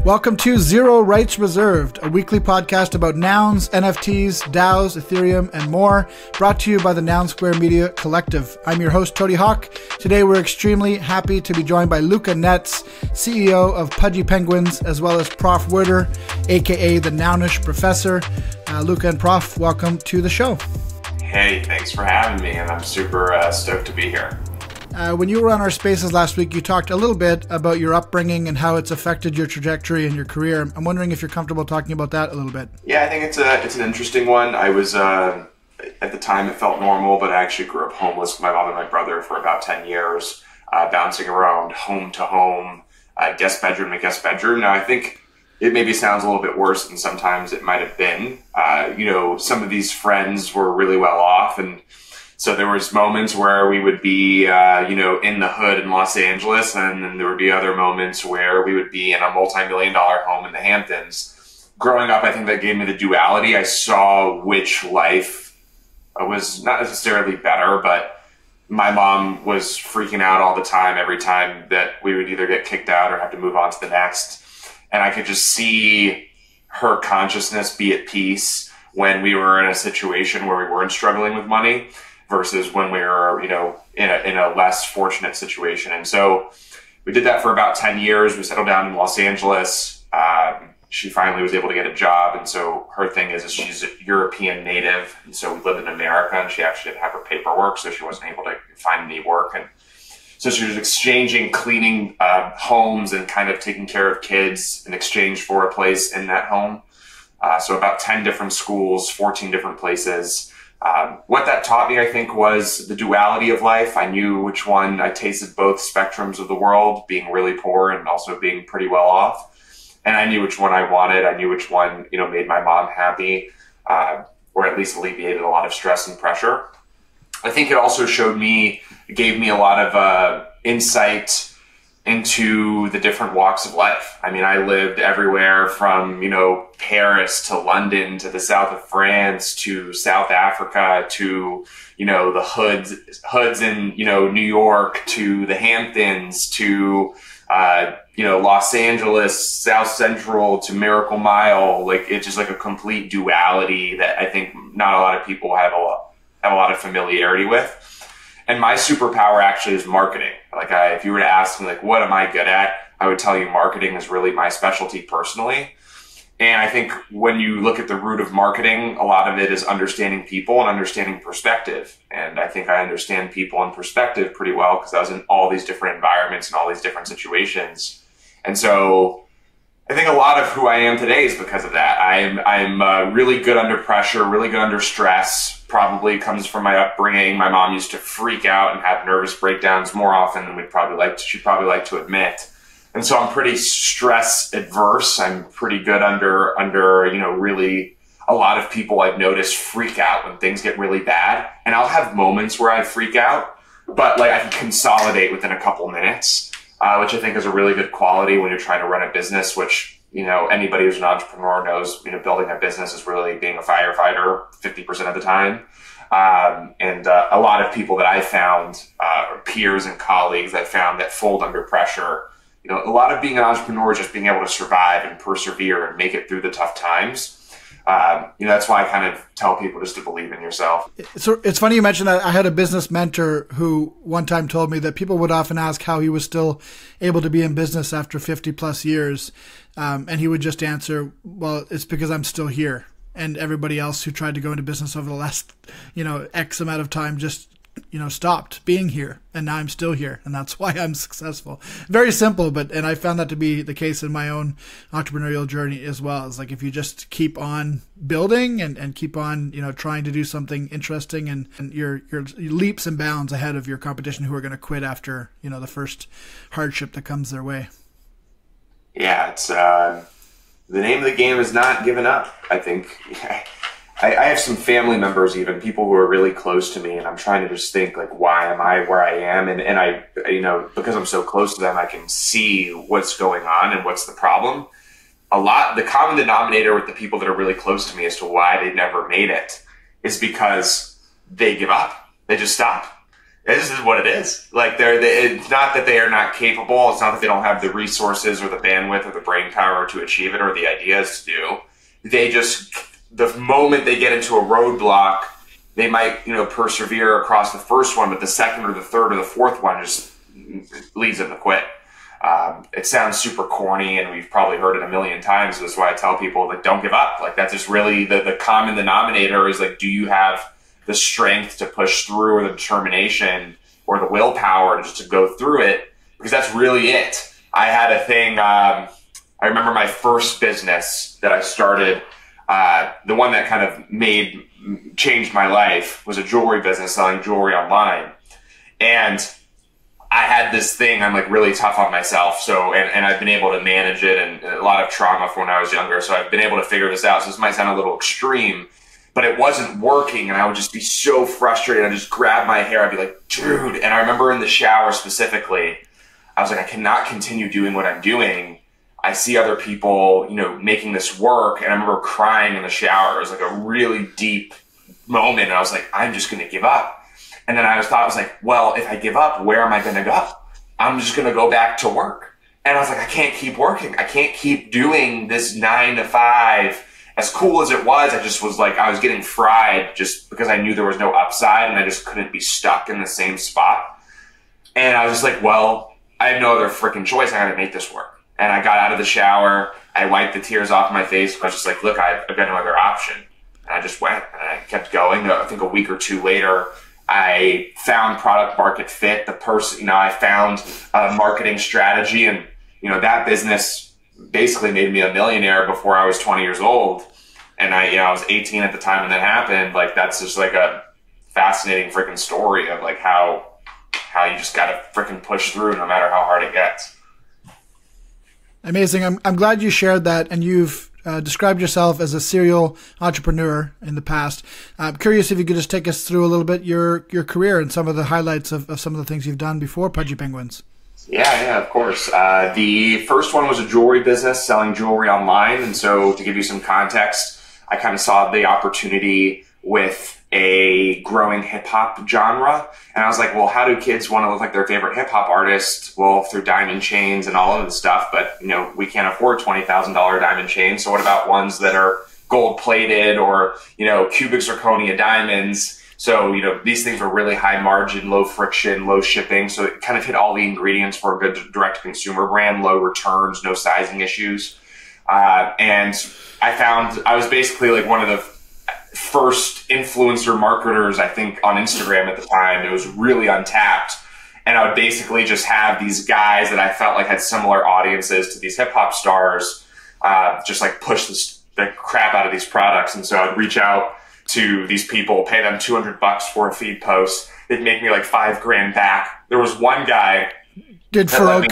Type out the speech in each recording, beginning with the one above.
Welcome to Zero Rights Reserved, a weekly podcast about nouns, NFTs, DAOs, Ethereum, and more, brought to you by the Noun Square Media Collective. I'm your host, Toady. Today we're extremely happy to be joined by Luca Netz, CEO of Pudgy Penguins, as well as Prof Werder, aka the Nounish Professor. Luca and Prof, welcome to the show. Hey, thanks for having me, and I'm super stoked to be here. When you were on our spaces last week, you talked a little bit about your upbringing and how it's affected your trajectory and your career. I'm wondering if you're comfortable talking about that a little bit. Yeah, I think it's an interesting one. I was, at the time it felt normal, but I actually grew up homeless with my mom and my brother for about 10 years, bouncing around home to home, guest bedroom to guest bedroom. Now, I think it maybe sounds a little bit worse than sometimes it might have been. Some of these friends were really well off, and so there was moments where we would be, in the hood in Los Angeles, and then there would be other moments where we would be in a multi-million-dollar home in the Hamptons. Growing up, I think that gave me the duality. I saw which life was not necessarily better, but my mom was freaking out all the time every time that we would either get kicked out or have to move on to the next. And I could just see her consciousness be at peace when we were in a situation where we weren't struggling with money, versus when we were, in a less fortunate situation. And so we did that for about 10 years. We settled down in Los Angeles. She finally was able to get a job. And so her thing is she's a European native. And so we lived in America, and she actually didn't have her paperwork, so she wasn't able to find any work. And so she was exchanging cleaning homes and kind of taking care of kids in exchange for a place in that home. So about 10 different schools, 14 different places. What that taught me, I think, was the duality of life. I knew which one. I tasted both spectrums of the world, being really poor and also being pretty well off. And I knew which one I wanted. I knew which one, made my mom happy, or at least alleviated a lot of stress and pressure. I think it also gave me a lot of insight into the different walks of life. I mean, I lived everywhere from, Paris to London to the south of France to South Africa to, the hoods in, New York to the Hamptons to, Los Angeles, South Central to Miracle Mile. Like, it's just like a complete duality that I think not a lot of people have a lot of familiarity with. And my superpower actually is marketing. If you were to ask me, what am I good at? I would tell you marketing is really my specialty personally. And I think when you look at the root of marketing, a lot of it is understanding people and understanding perspective. And I think I understand people and perspective pretty well because I was in all these different environments and all these different situations. And so I think a lot of who I am today is because of that. I'm really good under pressure, really good under stress. Probably comes from my upbringing. My mom used to freak out and have nervous breakdowns more often than she'd probably like to admit. And so I'm pretty stress adverse. I'm pretty good under really a lot of people I've noticed freak out when things get really bad. And I'll have moments where I freak out, but I can consolidate within a couple minutes, which I think is a really good quality when you're trying to run a business, which, anybody who's an entrepreneur knows, building a business is really being a firefighter 50% of the time. And a lot of people that I found, peers and colleagues I found that fold under pressure. A lot of being an entrepreneur is just being able to survive and persevere and make it through the tough times. That's why I kind of tell people just to believe in yourself. So it's funny you mentioned that. I had a business mentor who one time told me that people would often ask how he was still able to be in business after 50 plus years. And he would just answer, well, it's because I'm still here. And everybody else who tried to go into business over the last, X amount of time just, stopped being here. And now I'm still here. And that's why I'm successful. Very simple, and I found that to be the case in my own entrepreneurial journey as well. It's if you just keep on building and keep on, trying to do something interesting and you're leaps and bounds ahead of your competition who are going to quit after, the first hardship that comes their way. Yeah, it's the name of the game is not giving up. I think I have some family members, even people who are really close to me, and I'm trying to just think why am I where I am? And I, because I'm so close to them, I can see what's going on and what's the problem. The common denominator with the people that are really close to me as to why they never made it is because they give up. They just stop. This is what it is. Like it's not that they are not capable. It's not that they don't have the resources or the bandwidth or the brain power to achieve it or the ideas to do. They just, the moment they get into a roadblock, they might, you know, persevere across the first one, but the second or the third or the fourth one just leads them to quit. It sounds super corny, and we've probably heard it a million times. That's why I tell people, like, don't give up. Like, that's just really the common denominator is, like, do you have the strength to push through, or the determination or the willpower just to go through it? Because that's really it. I had a thing, I remember my first business that I started, the one that kind of changed my life, was a jewelry business, selling jewelry online. And I had this thing, I'm like really tough on myself. So, and I've been able to manage it, and a lot of trauma from when I was younger. So I've been able to figure this out. So this might sound a little extreme, but it wasn't working. And I would just be so frustrated. I'd just grab my hair. I'd be like, dude. And I remember in the shower specifically, I was like, I cannot continue doing what I'm doing. I see other people, you know, making this work. And I remember crying in the shower. It was like a really deep moment. And I was like, I'm just going to give up. And then I was like, well, if I give up, where am I going to go? I'm just going to go back to work. And I was like, I can't keep working. I can't keep doing this 9 to 5. As cool as it was, I just was like, I was getting fried just because I knew there was no upside, and I just couldn't be stuck in the same spot. And I was just like, well, I have no other freaking choice. I got to make this work. And I got out of the shower. I wiped the tears off my face. I was just like, look, I've got no other option. And I just went, and I kept going. I think a week or two later, I found product market fit. I found a marketing strategy, and, you know, that business basically made me a millionaire before I was 20 years old. And I was 18 at the time when that happened. Like, that's just like a fascinating freaking story of like how you just got to freaking push through no matter how hard it gets. Amazing. I'm glad you shared that, and you've described yourself as a serial entrepreneur in the past. I'm curious if you could just take us through a little bit your career and some of the highlights of some of the things you've done before Pudgy Penguins. Yeah, of course. The first one was a jewelry business, selling jewelry online. And so to give you some context, I kind of saw the opportunity with a growing hip hop genre. And I was like, well, how do kids want to look like their favorite hip hop artist? Well, through diamond chains and all of the stuff, but, you know, we can't afford $20,000 diamond chains. So what about ones that are gold plated or, you know, cubic zirconia diamonds? So, you know, these things were really high margin, low friction, low shipping. So it kind of hit all the ingredients for a good direct to consumer brand, low returns, no sizing issues. And I found I was basically like one of the first influencer marketers, I think, on Instagram at the time. It was really untapped. And I would basically just have these guys that I felt like had similar audiences to these hip hop stars, just like push the crap out of these products. And so I'd reach out to these people, pay them $200 for a feed post. They'd make me like $5,000 back. There was one guy. Did Farouk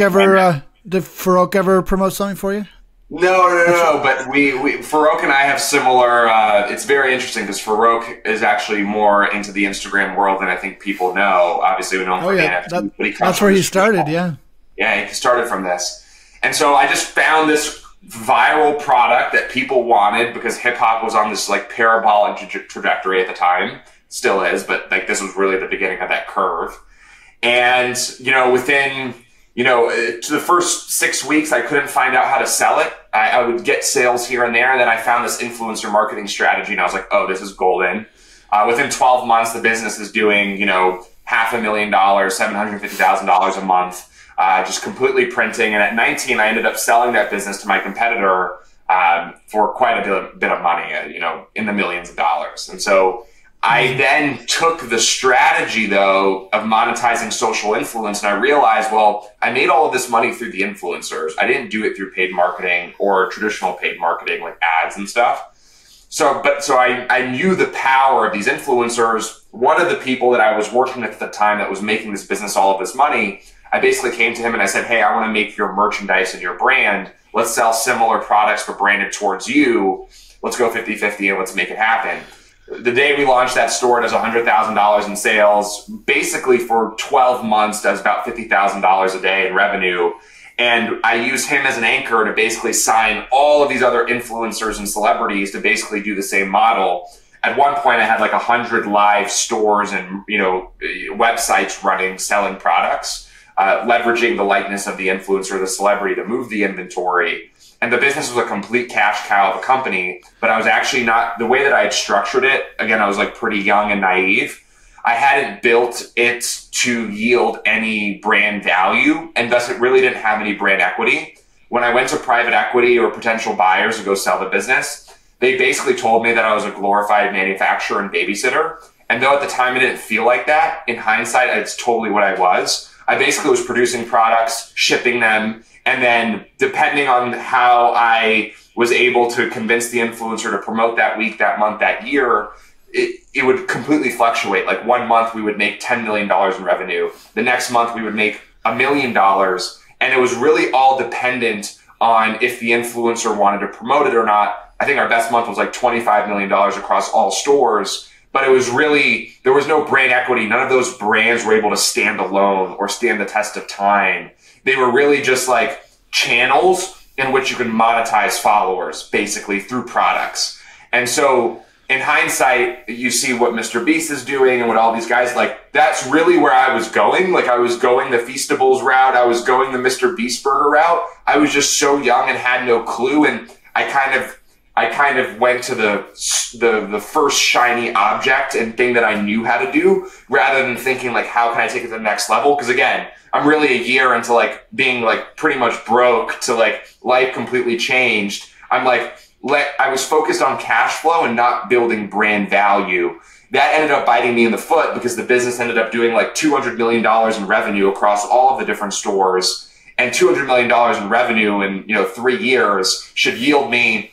ever promote something for you? No. But Farouk and I have similar. It's very interesting because Farouk is actually more into the Instagram world than I think people know. Obviously, we know him from NFT, but that's where he started. Yeah, he started from this, and so I just found this viral product that people wanted because hip hop was on this like parabolic trajectory at the time, still is, but like this was really the beginning of that curve. And within to the first 6 weeks, I couldn't find out how to sell it. I would get sales here and there, and then I found this influencer marketing strategy, and I was like, oh, this is golden. Within 12 months, the business is doing, $500,000, $750,000 a month, just completely printing. And at 19, I ended up selling that business to my competitor for quite a bit of money, in the millions of dollars. And so I then took the strategy, though, of monetizing social influence, and I realized, well, I made all of this money through the influencers. I didn't do it through paid marketing or traditional paid marketing like ads and stuff. So I knew the power of these influencers. One of the people that I was working with at the time that was making this business all of this money, I basically came to him and I said, hey, I want to make your merchandise and your brand. Let's sell similar products but branded towards you. Let's go 50-50 and let's make it happen. The day we launched that store, it does $100,000 in sales. Basically, for 12 months, does about $50,000 a day in revenue. And I use him as an anchor to basically sign all of these other influencers and celebrities to basically do the same model. at one point I had like 100 live stores and, websites running, selling products, leveraging the likeness of the influencer, the celebrity to move the inventory. And the business was a complete cash cow of a company, but I was actually not, the way that I had structured it, again, I was like pretty young and naive. I hadn't built it to yield any brand value, and thus it really didn't have any brand equity. When I went to private equity or potential buyers to go sell the business, they basically told me that I was a glorified manufacturer and babysitter. And though at the time it didn't feel like that, in hindsight, it's totally what I was. I basically was producing products, shipping them, and then depending on how I was able to convince the influencer to promote that week, that month, that year, it would completely fluctuate. Like one month we would make $10 million in revenue. The next month we would make $1 million. And it was really all dependent on if the influencer wanted to promote it or not. I think our best month was like $25 million across all stores. But it was really, there was no brand equity. None of those brands were able to stand alone or stand the test of time. They were really just like channels in which you can monetize followers, basically, through products. And so in hindsight, you see what Mr. Beast is doing and what all these guys, like, that's really where I was going. Like, I was going the Feastables route. I was going the Mr. Beast burger route. I was just so young and had no clue. And I kind of went to the first shiny object and thing that I knew how to do, rather than thinking like, how can I take it to the next level? Because again, I'm really a year into like being like pretty much broke to like life completely changed. I'm like, I was focused on cash flow and not building brand value. That ended up biting me in the foot because the business ended up doing like $200 million in revenue across all of the different stores, and $200 million in revenue in 3 years should yield me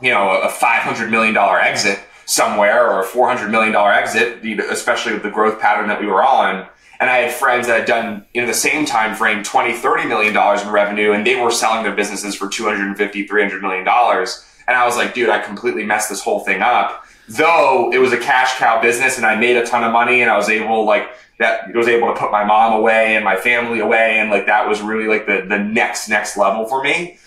a $500 million exit somewhere, or a $400 million exit, especially with the growth pattern that we were on. And I had friends that had done in the same time frame $20-30 million in revenue, and they were selling their businesses for $250-300 million. And I was like, dude, I completely messed this whole thing up. Though it was a cash cow business and I made a ton of money, and I was able to put my mom away and my family away, and like that was really like the next level for me.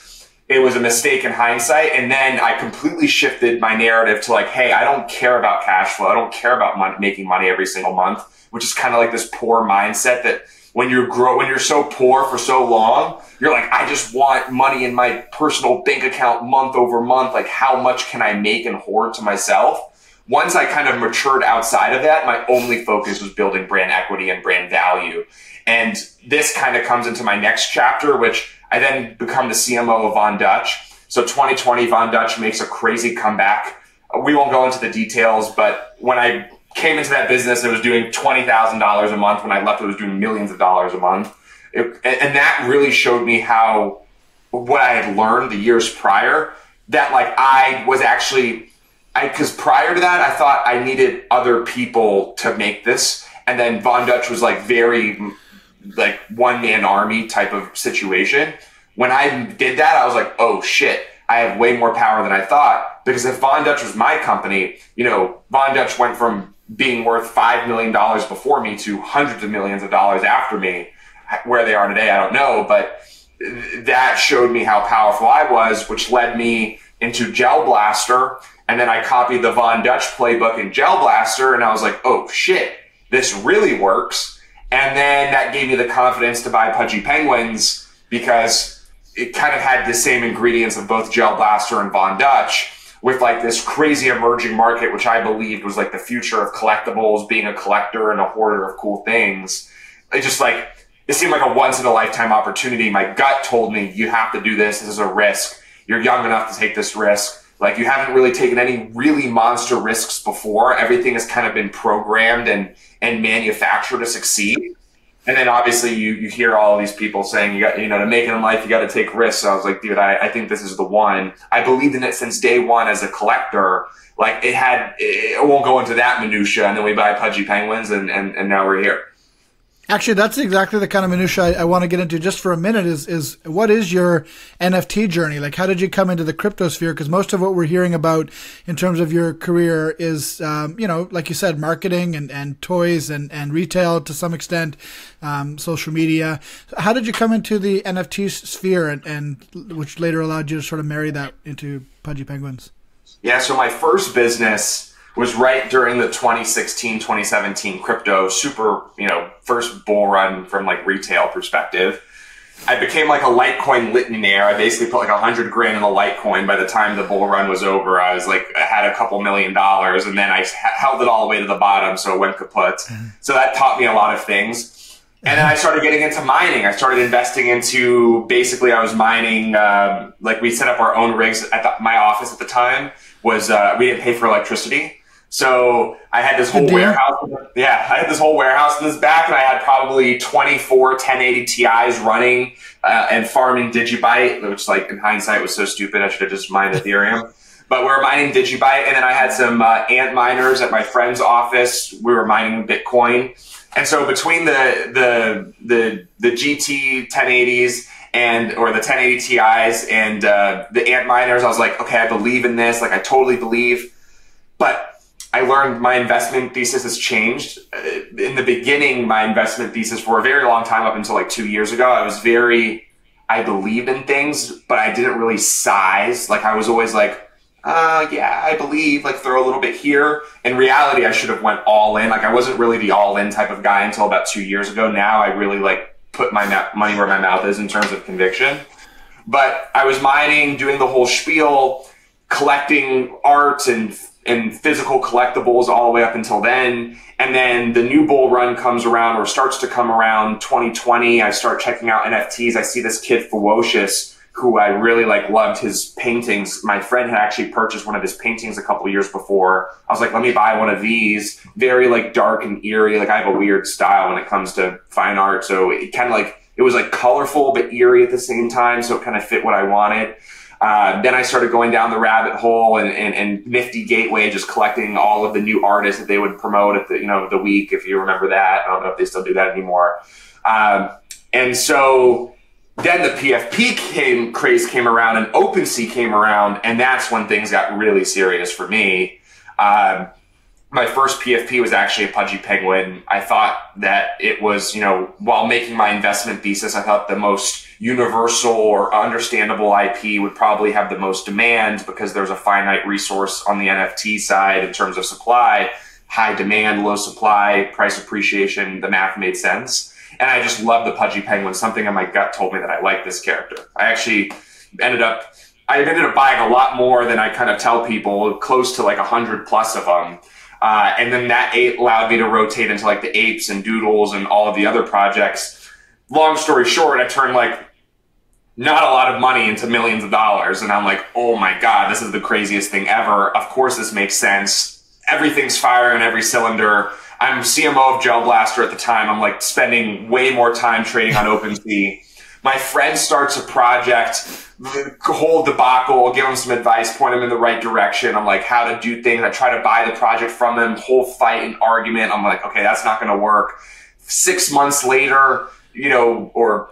It was a mistake in hindsight. And then I completely shifted my narrative to like, hey, I don't care about cash flow. I don't care about making money every single month, which is kind of like this poor mindset that when you're so poor for so long, you're like, I just want money in my personal bank account month over month. Like, how much can I make and hoard to myself? Once I kind of matured outside of that, my only focus was building brand equity and brand value. And this kind of comes into my next chapter, which I then become the CMO of Von Dutch. So 2020, Von Dutch makes a crazy comeback. We won't go into the details, but when I came into that business, it was doing $20,000 a month. When I left, it was doing millions of dollars a month. And that really showed me what I had learned the years prior, that like I was actually, because prior to that, I thought I needed other people to make this. And then Von Dutch was like very like one-man army type of situation. When I did that, I was like, oh shit, I have way more power than I thought. Because if Von Dutch was my company, Von Dutch went from being worth $5 million before me to hundreds of millions of dollars after me. Where they are today, I don't know, but that showed me how powerful I was, which led me into Gel Blaster. And then I copied the Von Dutch playbook in Gel Blaster, and I was like, oh shit, this really works. And then that gave me the confidence to buy Pudgy Penguins, because it kind of had the same ingredients of both Gel Blaster and Von Dutch, with like this crazy emerging market, which I believed was like the future of collectibles, being a collector and a hoarder of cool things. It seemed like a once in a lifetime opportunity. My gut told me, you have to do this. This is a risk. You're young enough to take this risk. Like, you haven't really taken any really monster risks before. Everything has kind of been programmed and manufactured to succeed. And then obviously you hear all of these people saying, to make it in life, you got to take risks. So I was like, dude, I think this is the one. I believed in it since day one as a collector. Like, it won't go into that minutia. And then we buy Pudgy Penguins and now we're here. Actually, that's exactly the kind of minutia I want to get into just for a minute is what is your NFT journey? Like, how did you come into the crypto sphere? Because most of what we're hearing about in terms of your career is, like you said, marketing and toys and retail to some extent, social media. How did you come into the NFT sphere and which later allowed you to sort of marry that into Pudgy Penguins? Yeah, so my first business was right during the 2016, 2017 crypto super, first bull run from like retail perspective. I became like a Litecoin litinaire. I basically put like 100 grand in a Litecoin. By the time the bull run was over, I had a couple $1 million, and then I held it all the way to the bottom, so it went kaput. So that taught me a lot of things. And then I started getting into mining. I started investing into, basically I was mining, we set up our own rigs at my office at the time was, we didn't pay for electricity. So I had this whole warehouse. Yeah, I had this whole warehouse in this back, and I had probably 24 1080 Ti's running and farming Digibyte, which, like, in hindsight was so stupid. I should have just mined Ethereum. But we were mining Digibyte, and then I had some ant miners at my friend's office. We were mining Bitcoin, and so between the GT 1080s or the 1080 Ti's and the ant miners, I was like, okay, I believe in this. Like, I totally believe, but I learned my investment thesis has changed. In the beginning, my investment thesis for a very long time, up until like 2 years ago, I believed in things, but I didn't really size. Like, I was always like, yeah, I believe, like, throw a little bit here. In reality, I should have went all in. Like, I wasn't really the all in type of guy until about 2 years ago. Now I really like put my money where my mouth is in terms of conviction. But I was mining, doing the whole spiel, collecting art and physical collectibles all the way up until then. And then the new bull run comes around, or starts to come around, 2020. I start checking out NFTs. I see this kid, Ferocious, who I really loved his paintings. My friend had actually purchased one of his paintings a couple of years before. I was like, let me buy one of these. Very dark and eerie. Like, I have a weird style when it comes to fine art. So it kind of it was colorful but eerie at the same time. So it kind of fit what I wanted. Then I started going down the rabbit hole and Nifty Gateway, just collecting all of the new artists that they would promote at the week, if you remember that. I don't know if they still do that anymore. And so then the PFP craze came around, and OpenSea came around, and that's when things got really serious for me. My first PFP was actually a Pudgy Penguin. I thought that it was, while making my investment thesis, I thought the most universal or understandable IP would probably have the most demand, because there's a finite resource on the NFT side in terms of supply, high demand, low supply, price appreciation. The math made sense. And I just love the Pudgy Penguin. Something in my gut told me that I liked this character. I actually ended up buying a lot more than I kind of tell people, close to 100 plus of them. And then that allowed me to rotate into the apes and doodles and all of the other projects. Long story short, I turned not a lot of money into millions of dollars. And I'm like, oh my God, this is the craziest thing ever. Of course this makes sense. Everything's firing on every cylinder. I'm CMO of Gel Blaster at the time. I'm spending way more time trading on OpenSea. My friend starts a project, the whole debacle, give him some advice, point him in the right direction. I'm like, how to do things. I try to buy the project from him, whole fight and argument. I'm like, okay, that's not going to work. 6 months later, or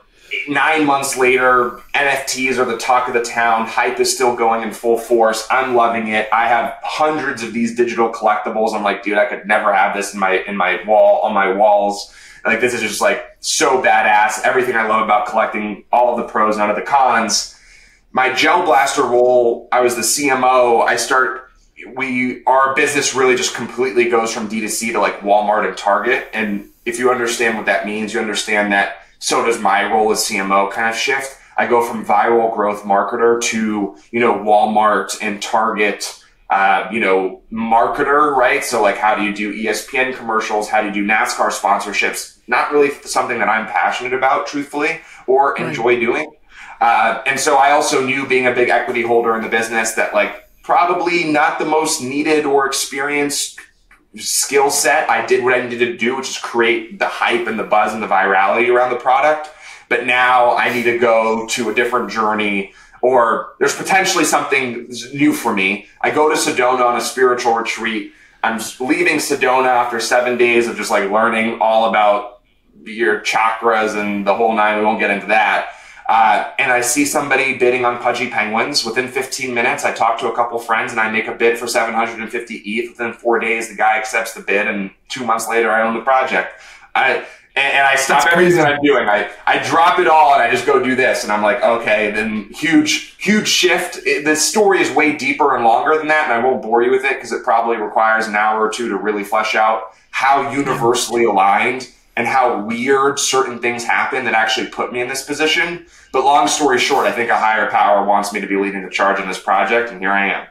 9 months later, NFTs are the talk of the town. Hype is still going in full force. I'm loving it. I have hundreds of these digital collectibles. I'm like, dude, I could never have this on my walls. This is just so badass. Everything I love about collecting, all of the pros, none of the cons. My Gel Blaster role, I was the CMO. Our business really just completely goes from D2C to Walmart and Target. And if you understand what that means, you understand that so does my role as CMO kind of shift. I go from viral growth marketer to, Walmart and Target, marketer, right? So how do you do ESPN commercials? How do you do NASCAR sponsorships? Not really something that I'm passionate about, truthfully, or enjoy doing. And so I also knew, being a big equity holder in the business, that probably not the most needed or experienced skill set. I did what I needed to do, which is create the hype and the buzz and the virality around the product. But now I need to go to a different journey, or there's potentially something new for me. I go to Sedona on a spiritual retreat. I'm leaving Sedona after 7 days of just learning all about your chakras and the whole nine. We won't get into that. And I see somebody bidding on Pudgy Penguins. Within 15 minutes, I talk to a couple friends and I make a bid for 750 ETH. Within 4 days, the guy accepts the bid, and 2 months later, I own the project. And I stop everything that I'm doing. I drop it all and I just go do this. And I'm like, okay, then huge shift. The story is way deeper and longer than that. And I won't bore you with it because it probably requires an hour or two to really flesh out how universally aligned and how weird certain things happen that actually put me in this position. But long story short, I think a higher power wants me to be leading the charge on this project. And here I am.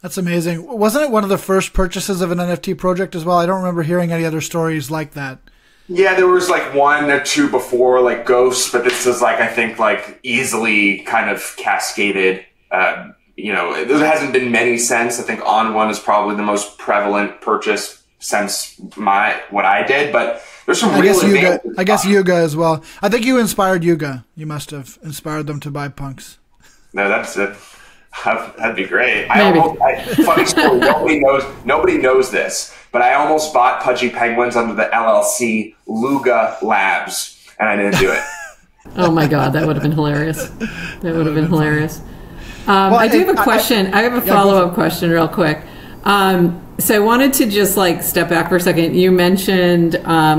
That's amazing. Wasn't it one of the first purchases of an NFT project as well? I don't remember hearing any other stories like that. Yeah, there was like one or two before, like Ghosts, but this is like, I think, like easily kind of cascaded. You know, there hasn't been many since. I think On One is probably the most prevalent purchase since what I did, but there's some I guess Yuga as well. I think you inspired Yuga. You must have inspired them to buy punks. No, that's it. That'd be great. Maybe. Funny story. Nobody knows this, but I almost bought Pudgy Penguins under the LLC Luca Labs, and I didn't do it. Oh my God, that would have been hilarious. That would have been hilarious. I do have a question. I have a follow-up question real quick. So I wanted to just like step back for a second. You mentioned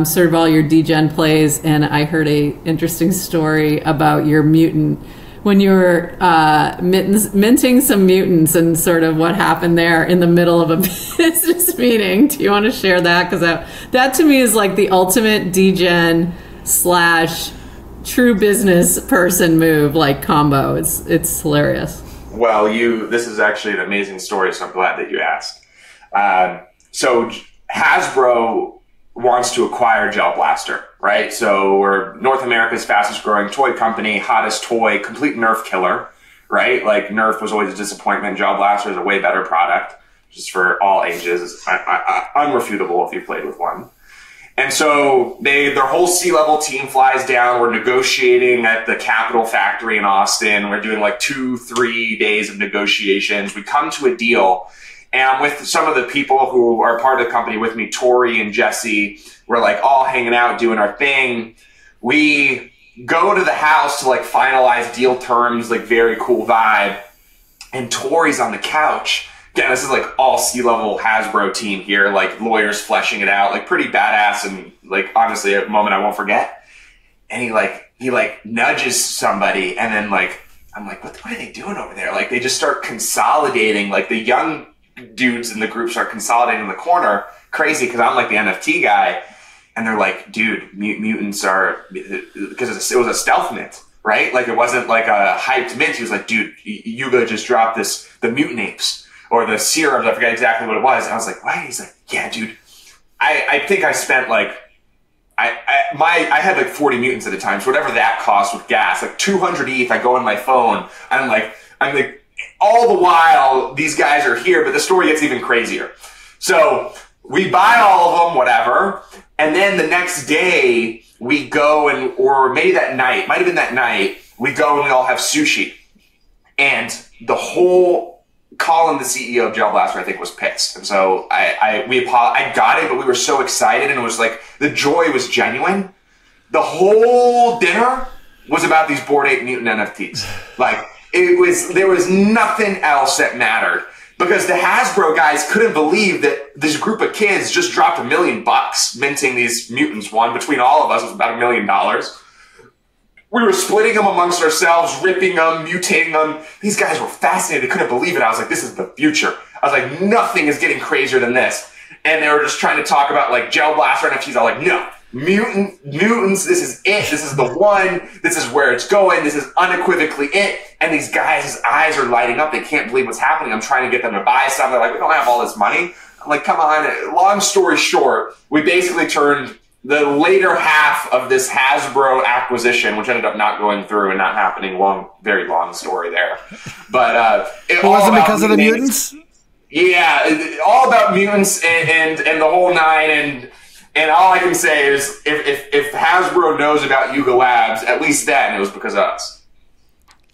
sort of all your Degen plays, and I heard a interesting story about your mutant when you were minting some mutants and sort of what happened there in the middle of a business meeting. Do you want to share that? Because that to me is like the ultimate Degen / true business person move, like combo. It's hilarious. Well, this is actually an amazing story, so I'm glad that you asked. So Hasbro wants to acquire Gel Blaster, right? So we're North America's fastest growing toy company, hottest toy, complete Nerf killer, right? Like Nerf was always a disappointment. Gel Blaster is a way better product, just for all ages. It's unrefutable if you played with one. And so their whole C-level team flies down. We're negotiating at the Capital Factory in Austin. We're doing like 2-3 days of negotiations. We come to a deal. And I'm with some of the people who are part of the company with me, Tori and Jesse. We're like all hanging out, doing our thing. We go to the house to like finalize deal terms, like very cool vibe. And Tori's on the couch. Again, this is like all C-level Hasbro team here, like lawyers fleshing it out, like pretty badass and like honestly a moment I won't forget. And he nudges somebody, and then like I'm like, what are they doing over there? Like they just start consolidating, like the young dudes in the group start consolidating in the corner. Crazy, because I'm like the NFT guy, and they're like, dude, mutants are, because it was a stealth mint, right? Like it wasn't like a hyped mint. He was like, dude, Yuga just dropped the mutant apes or the serums. I forget exactly what it was. And I was like, what? He's like, yeah, dude. I think I spent like I had like 40 mutants at a time, so whatever that cost with gas, like 200 ETH. I go on my phone, and I'm like. All the while, these guys are here, but the story gets even crazier. So we buy all of them, whatever, and then the next day we go or maybe that night, might have been that night, we go and we all have sushi. And the whole Colin, the CEO of Gel Blaster, I think was pissed. And so I got it, but we were so excited, and it was like the joy was genuine. The whole dinner was about these Bored Ape Mutant NFTs. Like, there was nothing else that mattered, because the Hasbro guys couldn't believe that this group of kids just dropped $1 million minting these mutants. One between all of us was about $1 million. We were splitting them amongst ourselves, ripping them, mutating them. These guys were fascinated. They couldn't believe it. I was like, this is the future. I was like, nothing is getting crazier than this. And they were just trying to talk about like Gel Blaster NFTs. I was like, no. Mutants, this is it. This is the one. This is where it's going. This is unequivocally it. And these guys' eyes are lighting up. They can't believe what's happening. I'm trying to get them to buy something. They're like, we don't have all this money. I'm like, come on. Long story short, we basically turned the later half of this Hasbro acquisition, which ended up not going through and not happening. Very long story there. But it wasn't because of the mutants? Yeah, all about mutants and the whole nine. And all I can say is, if Hasbro knows about Yuga Labs, at least then it was because of us.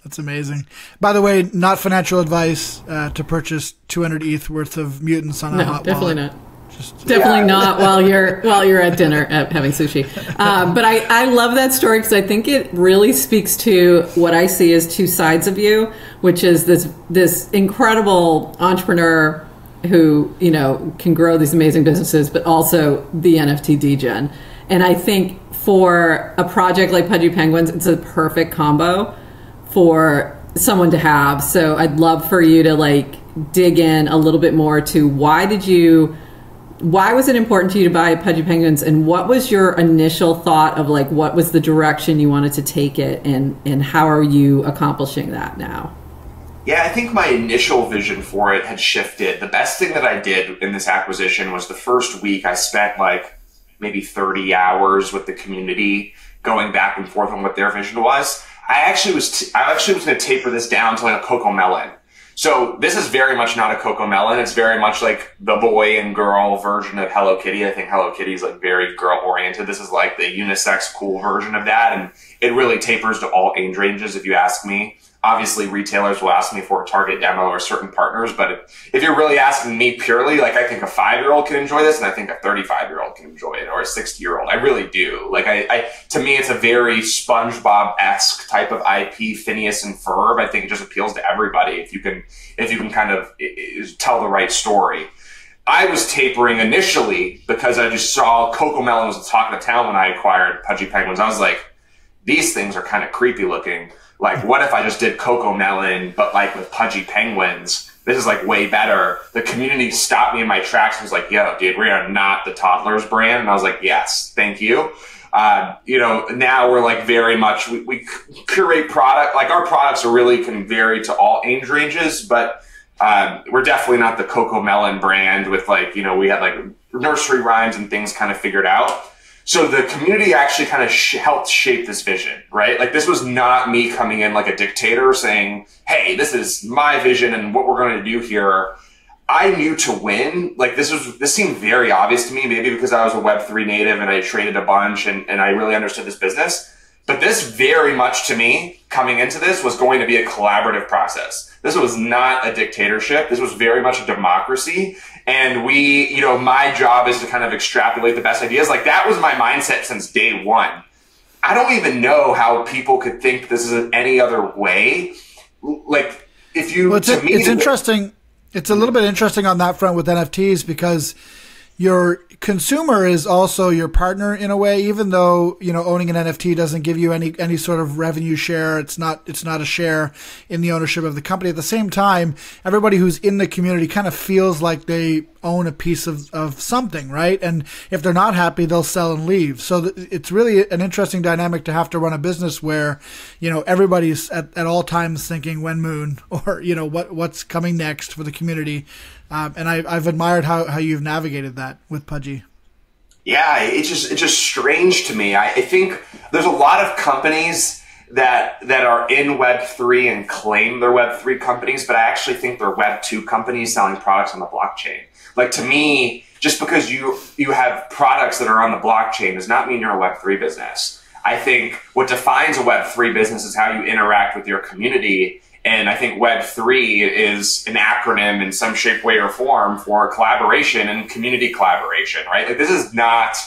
That's amazing. By the way, not financial advice to purchase 200 ETH worth of mutants on a hot definitely wallet. Not. Definitely not while you're at dinner having sushi. But I love that story because I think it really speaks to what I see as two sides of you, which is this incredible entrepreneur who, can grow these amazing businesses, but also the NFT Degen. And I think for a project like Pudgy Penguins, it's a perfect combo for someone to have. So I'd love for you to like dig in a little bit more to why was it important to you to buy Pudgy Penguins, and what was your initial thought of like what was the direction you wanted to take it, and how are you accomplishing that now? Yeah, I think my initial vision for it had shifted. The best thing that I did in this acquisition was the first week I spent like maybe 30 hours with the community going back and forth on what their vision was. I actually was going to taper this down to like a Coco Melon. So this is very much not a Coco Melon. It's very much like the boy and girl version of Hello Kitty. I think Hello Kitty is like very girl oriented. This is like the unisex cool version of that. And it really tapers to all age ranges if you ask me. Obviously, retailers will ask me for a target demo or certain partners, but if you're really asking me purely, like I think a 5-year-old can enjoy this, and I think a 35-year-old can enjoy it, or a 60-year-old. I really do. Like to me, it's a very SpongeBob-esque type of IP, Phineas and Ferb. I think it just appeals to everybody if you can kind of tell the right story. I was tapering initially because I just saw Coco Melon was the talk of the town when I acquired Pudgy Penguins. I was like, these things are kind of creepy looking. Like, what if I just did Coco Melon, but like with Pudgy Penguins? This is like way better. The community stopped me in my tracks and was like, yo, dude, we are not the toddlers brand. And I was like, yes, thank you. Now we're like very much, we curate product. Like our products are really can vary to all age ranges, but we're definitely not the Coco Melon brand with like, we had like nursery rhymes and things kind of figured out. So the community actually kind of helped shape this vision, right? Like this was not me coming in like a dictator saying, hey, this is my vision and what we're going to do here. I knew to win, like this seemed very obvious to me, maybe because I was a Web3 native and I traded a bunch and I really understood this business. But this very much to me, coming into this, was going to be a collaborative process. This was not a dictatorship. This was very much a democracy. And my job is to kind of extrapolate the best ideas. Like that was my mindset since day one. I don't even know how people could think this is any other way. Like if you, it's interesting. It's a little bit interesting on that front with NFTs because your consumer is also your partner in a way, even though, owning an NFT doesn't give you any sort of revenue share. It's not a share in the ownership of the company. At the same time, everybody who's in the community kind of feels like they own a piece of something, right? And if they're not happy, they'll sell and leave. So it's really an interesting dynamic to have to run a business where, everybody's at all times thinking when moon or, what's coming next for the community. And I've admired how you've navigated that with Pudgy. Yeah, it's just strange to me. I think there's a lot of companies that are in Web3 and claim they're Web3 companies, but I actually think they're Web2 companies selling products on the blockchain. Like to me, just because you have products that are on the blockchain does not mean you're a Web3 business. I think what defines a Web3 business is how you interact with your community. And I think Web3 is an acronym in some shape, way, or form for collaboration and community collaboration, right? Like this is not,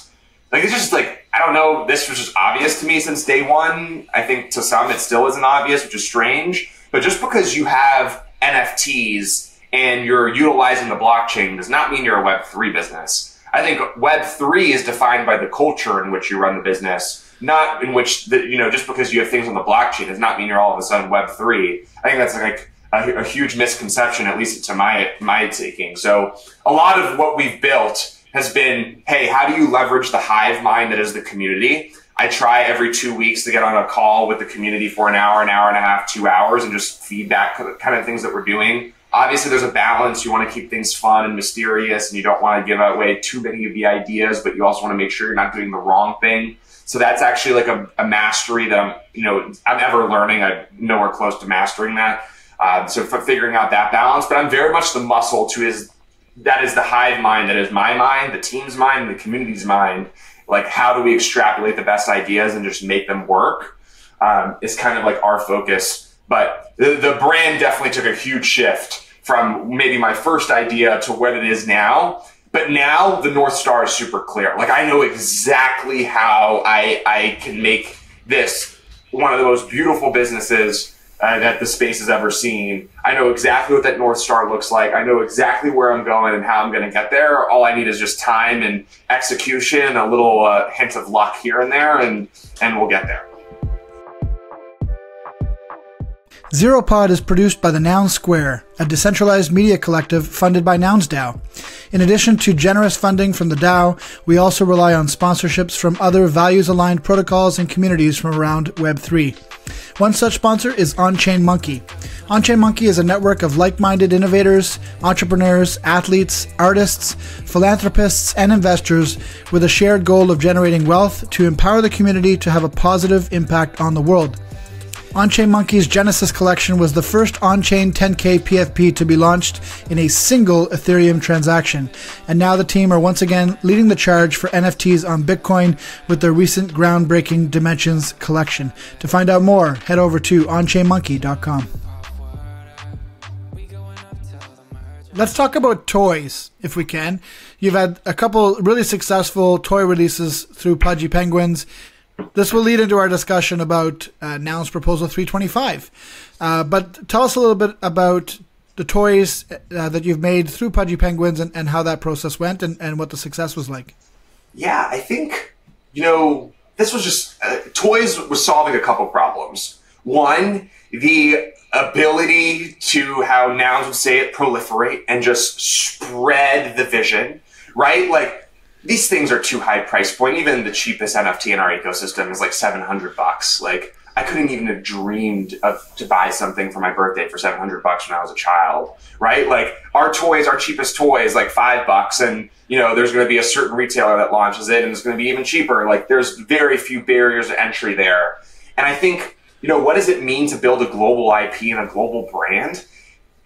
like it's just like, I don't know, this was just obvious to me since day one. I think to some it still isn't obvious, which is strange. But just because you have NFTs and you're utilizing the blockchain does not mean you're a Web3 business. I think Web3 is defined by the culture in which you run the business, not in which, just because you have things on the blockchain does not mean you're all of a sudden Web3. I think that's like a huge misconception, at least to my taking. So a lot of what we've built has been, hey, how do you leverage the hive mind that is the community? I try every 2 weeks to get on a call with the community for an hour and a half, 2 hours, and just feedback kind of things that we're doing. Obviously, there's a balance. You want to keep things fun and mysterious, and you don't want to give away too many of the ideas, but you also want to make sure you're not doing the wrong thing. So that's actually like a mastery that I'm ever learning. I'm nowhere close to mastering that. So for figuring out that balance, but I'm very much the muscle that is the hive mind, that is my mind, the team's mind, and the community's mind. Like how do we extrapolate the best ideas and just make them work? Is kind of like our focus. But the brand definitely took a huge shift from maybe my first idea to what it is now. But now the North Star is super clear. Like I know exactly how I can make this one of the most beautiful businesses that the space has ever seen. I know exactly what that North Star looks like. I know exactly where I'm going and how I'm going to get there. All I need is just time and execution, a little hint of luck here and there, and we'll get there. ZeroPod is produced by the Noun Square, a decentralized media collective funded by Nouns DAO. In addition to generous funding from the DAO, we also rely on sponsorships from other values-aligned protocols and communities from around Web3. One such sponsor is OnChainMonkey. OnChainMonkey is a network of like-minded innovators, entrepreneurs, athletes, artists, philanthropists, and investors with a shared goal of generating wealth to empower the community to have a positive impact on the world. OnChainMonkey's Genesis collection was the first on-chain 10K PFP to be launched in a single Ethereum transaction, and now the team are once again leading the charge for NFTs on Bitcoin with their recent groundbreaking Dimensions collection. To find out more, head over to OnChainMonkey.com. Let's talk about toys, if we can. You've had a couple really successful toy releases through Pudgy Penguins. This will lead into our discussion about Noun's Proposal 325. But tell us a little bit about the toys that you've made through Pudgy Penguins and how that process went and what the success was like. Yeah, I think, this was just, toys was solving a couple problems. One, the ability to, how Nouns would say it, proliferate and just spread the vision, right? Like, these things are too high price point. Even the cheapest NFT in our ecosystem is like $700. Like, I couldn't even have dreamed to buy something for my birthday for $700 when I was a child, right? Like, our toys, our cheapest toys, like $5, and there's going to be a certain retailer that launches it, and it's going to be even cheaper. Like, there's very few barriers to entry there. And I think, what does it mean to build a global IP and a global brand?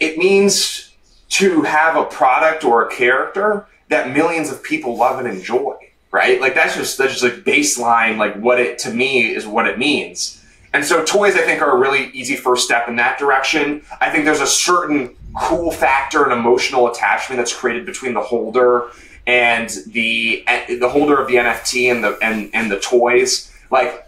It means to have a product or a character that millions of people love and enjoy, right? Like, that's just like baseline, like what it, to me, is what it means. And so toys, I think, are a really easy first step in that direction. I think there's a certain cool factor and emotional attachment that's created between the holder and the holder of the NFT and the toys. Like,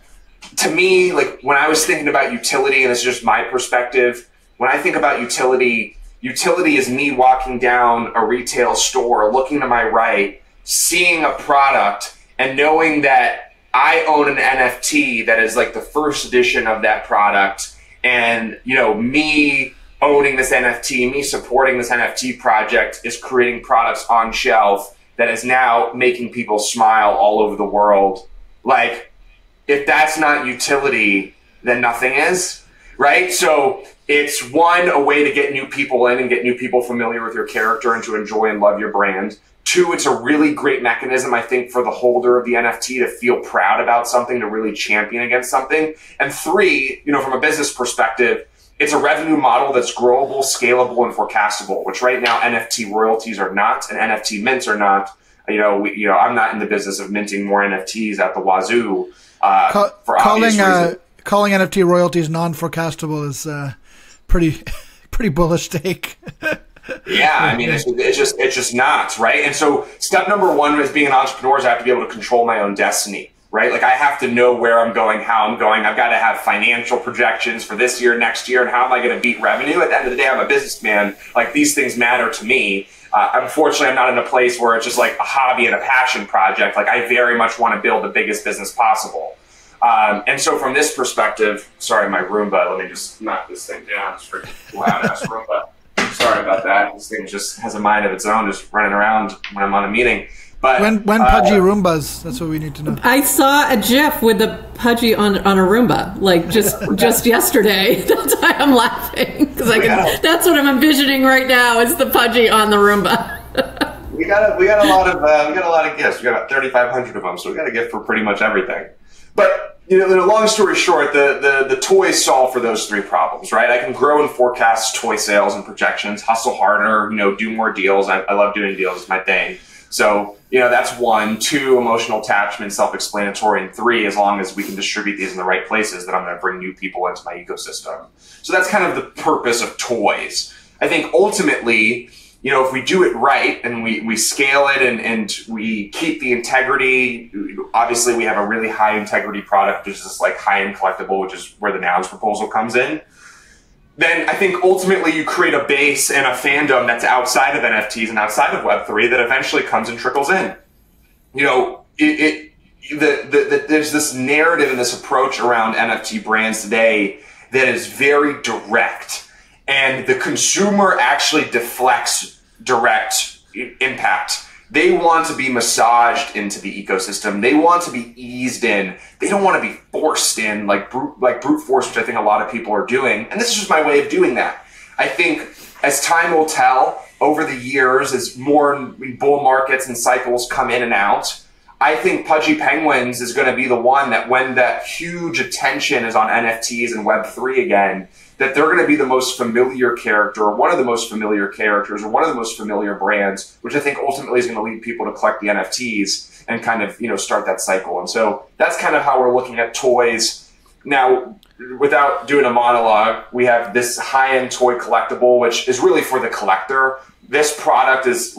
to me, like, when I was thinking about utility, and this is just my perspective, when I think about utility is me walking down a retail store, looking to my right, seeing a product, and knowing that I own an NFT that is like the first edition of that product. And, me owning this NFT, me supporting this NFT project is creating products on shelf that is now making people smile all over the world. Like, if that's not utility, then nothing is, right? So it's one, a way to get new people in and get new people familiar with your character and to enjoy and love your brand. Two, it's a really great mechanism, I think, for the holder of the NFT to feel proud about something, to really champion against something. And three, from a business perspective, it's a revenue model that's growable, scalable, and forecastable, which right now NFT royalties are not, and NFT mints are not. I'm not in the business of minting more NFTs at the wazoo for obvious reasons. Calling NFT royalties non-forecastable is pretty bullish take. Yeah, I mean, it's just not, right? And so step number one is being an entrepreneur is I have to be able to control my own destiny, right? Like, I have to know where I'm going, how I'm going. I've got to have financial projections for this year, next year, and how am I going to beat revenue? At the end of the day, I'm a businessman. Like, these things matter to me. Unfortunately, I'm not in a place where it's just like a hobby and a passion project. Like, I very much want to build the biggest business possible. And so from this perspective, sorry, my Roomba, let me just knock this thing down. It's freaking loud ass Roomba. Sorry about that. This thing just has a mind of its own, just running around when I'm on a meeting. But when Pudgy Roombas, that's what we need to know. I saw a GIF with the Pudgy on a Roomba, like just yesterday. That's why I'm laughing, because that's what I'm envisioning right now. Is the Pudgy on the Roomba? we got a lot of gifts. We got about 3,500 of them, so we got a gift for pretty much everything. But long story short, the toys solve for those three problems, right? I can grow and forecast toy sales and projections, hustle harder, do more deals. I love doing deals; it's my thing. So, that's one. Two, emotional attachment, self-explanatory. And three, as long as we can distribute these in the right places, then I'm going to bring new people into my ecosystem. So that's kind of the purpose of toys. I think ultimately, if we do it right and we scale it and we keep the integrity, obviously we have a really high integrity product, which is this like high-end collectible, which is where the Nouns proposal comes in. then I think ultimately you create a base and a fandom that's outside of NFTs and outside of Web3 that eventually comes and trickles in. You know, there's this narrative and this approach around NFT brands today that is very direct, and the consumer actually deflects direct impact. They want to be massaged into the ecosystem. They want to be eased in. They don't want to be forced in like brute force, which I think a lot of people are doing. And this is just my way of doing that. I think as time will tell over the years, as more bull markets and cycles come in and out, I think Pudgy Penguins is going to be the one that when that huge attention is on NFTs and Web3 again, that they're going to be the most familiar character, or one of the most familiar characters, or one of the most familiar brands, which I think ultimately is going to lead people to collect the NFTs and kind of, you know, start that cycle. And so that's kind of how we're looking at toys. Now, without doing a monologue, we have this high-end toy collectible, which is really for the collector. This product is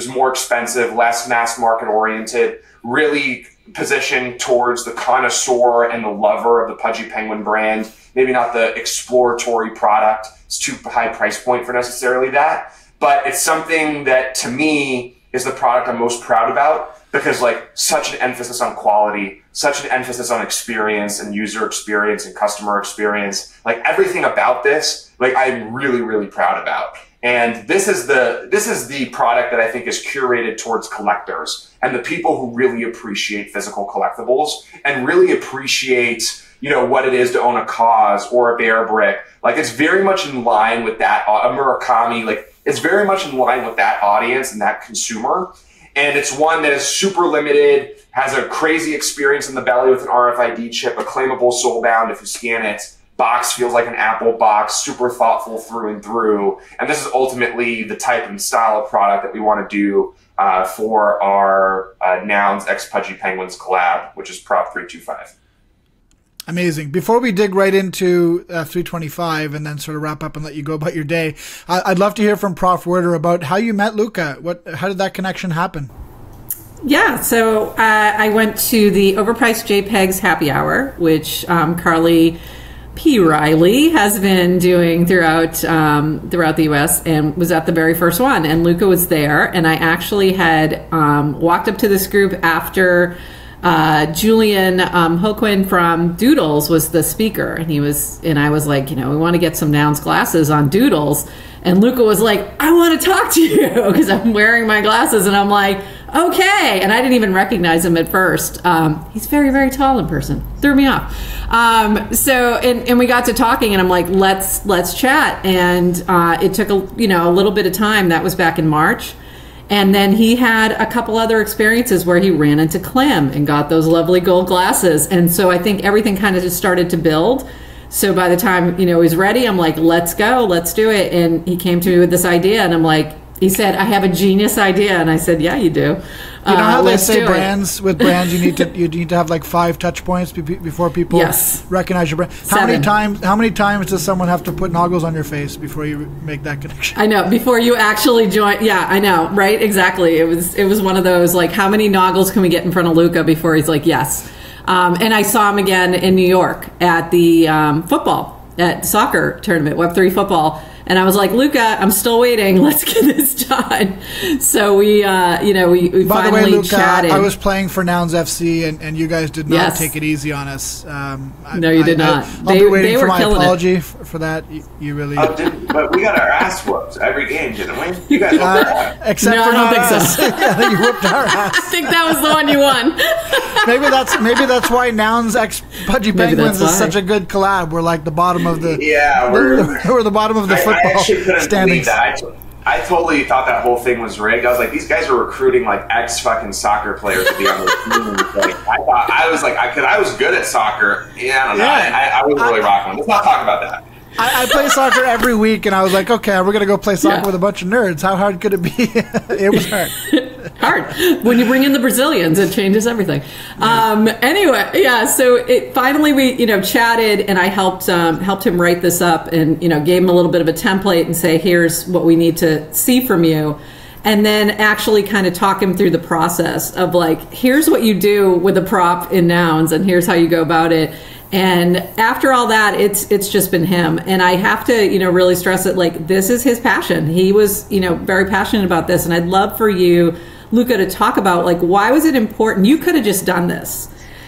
more expensive, less mass market oriented, really positioned towards the connoisseur and the lover of the Pudgy Penguin brand. Maybe not the exploratory product. It's too high price point for necessarily that. But it's something that, to me, is the product I'm most proud about, because like such an emphasis on quality, such an emphasis on experience and user experience and customer experience, like everything about this, like I'm really, really proud about. And this is the product that I think is curated towards collectors and the people who really appreciate physical collectibles and really appreciate, you know, what it is to own a Cause or a Bear Brick. Like it's very much in line with that, a Murakami, like it's very much in line with that audience and that consumer. And it's one that is super limited, has a crazy experience in the belly with an RFID chip, a claimable soul bound if you scan it. Box feels like an Apple box, super thoughtful through and through. And this is ultimately the type and style of product that we want to do for our Nouns x Pudgy Penguins collab, which is Prop 325. Amazing. Before we dig right into 325 and then sort of wrap up and let you go about your day, I'd love to hear from Prof Werder about how you met Luca. How did that connection happen? Yeah, so I went to the Overpriced JPEGs happy hour, which Carly P. Riley has been doing throughout the U.S. and was at the very first one. And Luca was there, and I actually had walked up to this group after Julian Hoquin from Doodles was the speaker, and I was like, you know, we want to get some Nouns glasses on Doodles. And Luca was like, I want to talk to you because I'm wearing my glasses. And I'm like, okay. And I didn't even recognize him at first. He's very, very tall in person. Threw me off. And we got to talking and I'm like, let's chat. And it took a little bit of time. That was back in March. And then he had a couple other experiences where he ran into Klim and got those lovely gold glasses. And so I think everything kind of just started to build. So by the time, he was ready, I'm like, let's go, let's do it. And he came to me with this idea and I'm like, he said, I have a genius idea. And I said, yeah, you do. You know how they say with brands, you need to have like 5 touch points before people recognize your brand. How many times does someone have to put Noggles on your face before you make that connection? I know, before you actually join. Yeah, I know, right? Exactly. It was one of those, like, how many Noggles can we get in front of Luca before he's like, yes. And I saw him again in New York at the soccer tournament, Web3 football. And I was like, Luca, I'm still waiting. Let's get this done. So we finally By the way, Luca, chatted. I was playing for Nouns FC, and you guys did not take it easy on us. No, you did not. I'll be waiting for my apology for that. You really. But we got our ass whooped every game, didn't we? You guys whooped our ass. Except no, for I don't think so. Yeah, you whooped our ass. I think that was the one you won. maybe that's why Nouns x Pudgy Penguins is such a good collab. We're like the bottom of the we're the bottom of the football standings. I totally thought that whole thing was rigged. I was like, these guys are recruiting like ex-fucking soccer players to be on the team. Like, I was good at soccer. Yeah, I don't know. I was really rocking. Let's not talk about that. I play soccer every week, and I was like, okay, we're going to go play soccer with a bunch of nerds. How hard could it be? It was hard. Hard. When you bring in the Brazilians, it changes everything. So finally we, chatted, and I helped him write this up and, gave him a little bit of a template and say, here's what we need to see from you. And then actually kind of talk him through the process of like, here's what you do with a prop in Nouns, and here's how you go about it. And after all that, it's just been him. And I have to, really stress it, like, this is his passion. He was, very passionate about this. And I'd love for you, Luca, to talk about, like, why was it important? You could have just done this.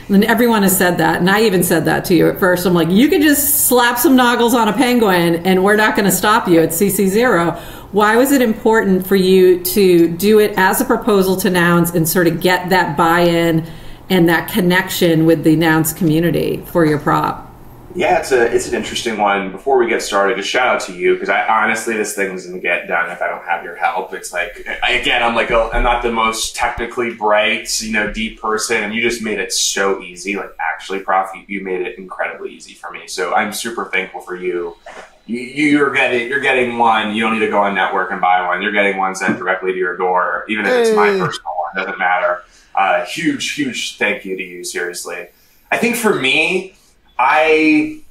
And everyone has said that. And I even said that to you at first. I'm like, you could just slap some Noggles on a penguin and we're not going to stop you at CC0. Why was it important for you to do it as a proposal to Nouns and sort of get that buy-in and that connection with the Nouns community for your prop? Yeah, it's an interesting one. Before we get started, just shout out to you, because I honestly, this thing isn't gonna get done if I don't have your help. It's like, I'm not the most technically bright, deep person, and you just made it so easy. Like, actually, Prof, you made it incredibly easy for me. So I'm super thankful for you. You're getting one. You don't need to go on Network and buy one. You're getting one sent directly to your door, even if it's my personal one. Doesn't matter. Huge thank you to you. Seriously, I think for me, I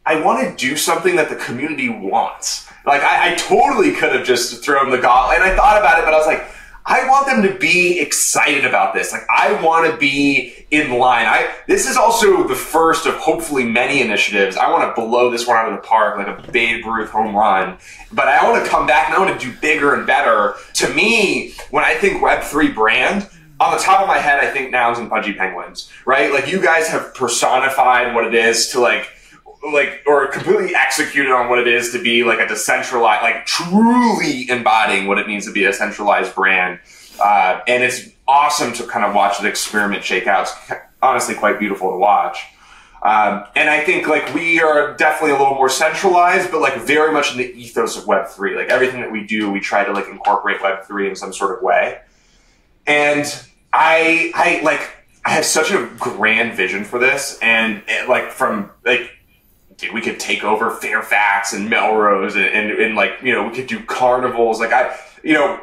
want to do something that the community wants. Like, I totally could have just thrown the gauntlet, and I thought about it, but I was like, I want them to be excited about this. Like, I want to be in line. This is also the first of hopefully many initiatives. I want to blow this one out of the park like a Babe Ruth home run, but I want to come back and I want to do bigger and better. To me, when I think Web3 brand, on the top of my head, I think Nouns and Pudgy Penguins, right? Like, you guys have personified what it is to or completely executed on what it is to be like a decentralized, like truly embodying what it means to be a centralized brand. And it's awesome to kind of watch the experiment shake out. It's honestly quite beautiful to watch. And I think, like, we are definitely a little more centralized, but like very much in the ethos of Web3. Like, everything that we do, we try to like incorporate Web3 in some sort of way. And I have such a grand vision for this, and we could take over Fairfax and Melrose, and we could do carnivals. Like,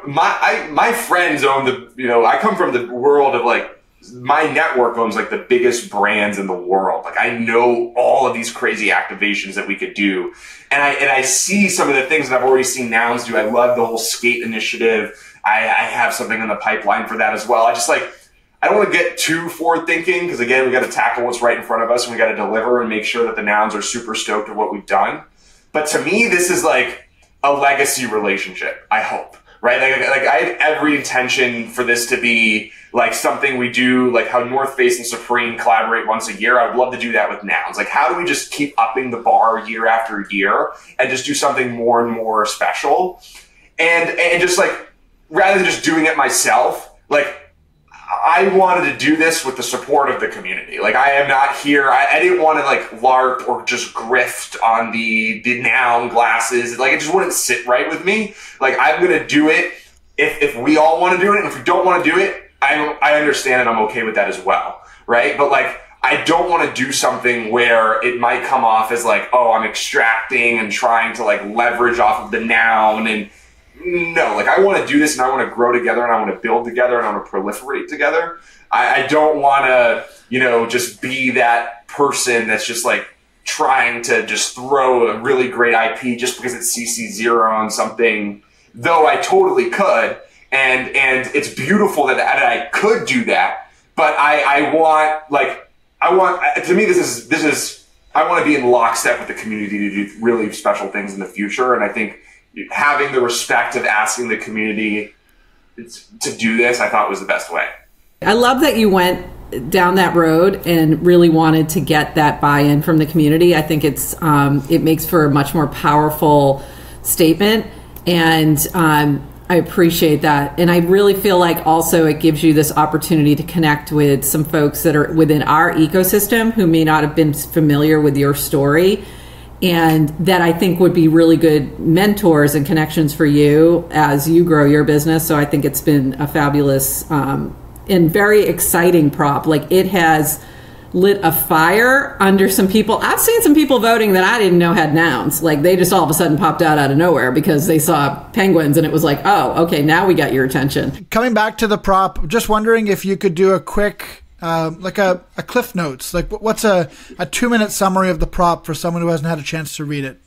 my friends own I come from the world of, like, my network owns like the biggest brands in the world. Like, I know all of these crazy activations that we could do, and I see some of the things that I've already seen Nouns do. I love the whole skate initiative. I have something in the pipeline for that as well. I don't want to get too forward thinking, because again, we got to tackle what's right in front of us, and we got to deliver and make sure that the Nouns are super stoked at what we've done. But to me, this is like a legacy relationship, I hope, right? Like I have every intention for this to be like something we do, like how North Face and Supreme collaborate once a year. I would love to do that with Nouns. Like, how do we just keep upping the bar year after year and just do something more and more special? And just like, rather than just doing it myself, like, I wanted to do this with the support of the community. Like, I am not here. I didn't want to like LARP or just grift on the Noun glasses. Like, it just wouldn't sit right with me. Like, I'm going to do it if we all want to do it. And if we don't want to do it, I understand, and I'm okay with that as well. Right. But like, I don't want to do something where it might come off as like, oh, I'm extracting and trying to like leverage off of the Noun. And no, like, I want to do this, and I want to grow together, and I want to build together, and I want to proliferate together. I don't want to, just be that person that's just like trying to just throw a really great IP just because it's CC0 on something, though I totally could. And it's beautiful that I could do that. But I want, to me, this is, I want to be in lockstep with the community to do really special things in the future. And I think having the respect of asking the community to do this, I thought was the best way. I love that you went down that road and really wanted to get that buy-in from the community. I think it makes for a much more powerful statement, and I appreciate that. And I really feel like also it gives you this opportunity to connect with some folks that are within our ecosystem who may not have been familiar with your story, and that I think would be really good mentors and connections for you as you grow your business. So I think it's been a fabulous and very exciting prop. Like, it has lit a fire under some people. I've seen some people voting that I didn't know had Nouns. Like, they just all of a sudden popped out of nowhere because they saw penguins, and it was like, oh, okay, now we got your attention. Coming back to the prop, just wondering if you could do a quick like a Cliff Notes, like what's a 2-minute summary of the prop for someone who hasn't had a chance to read it?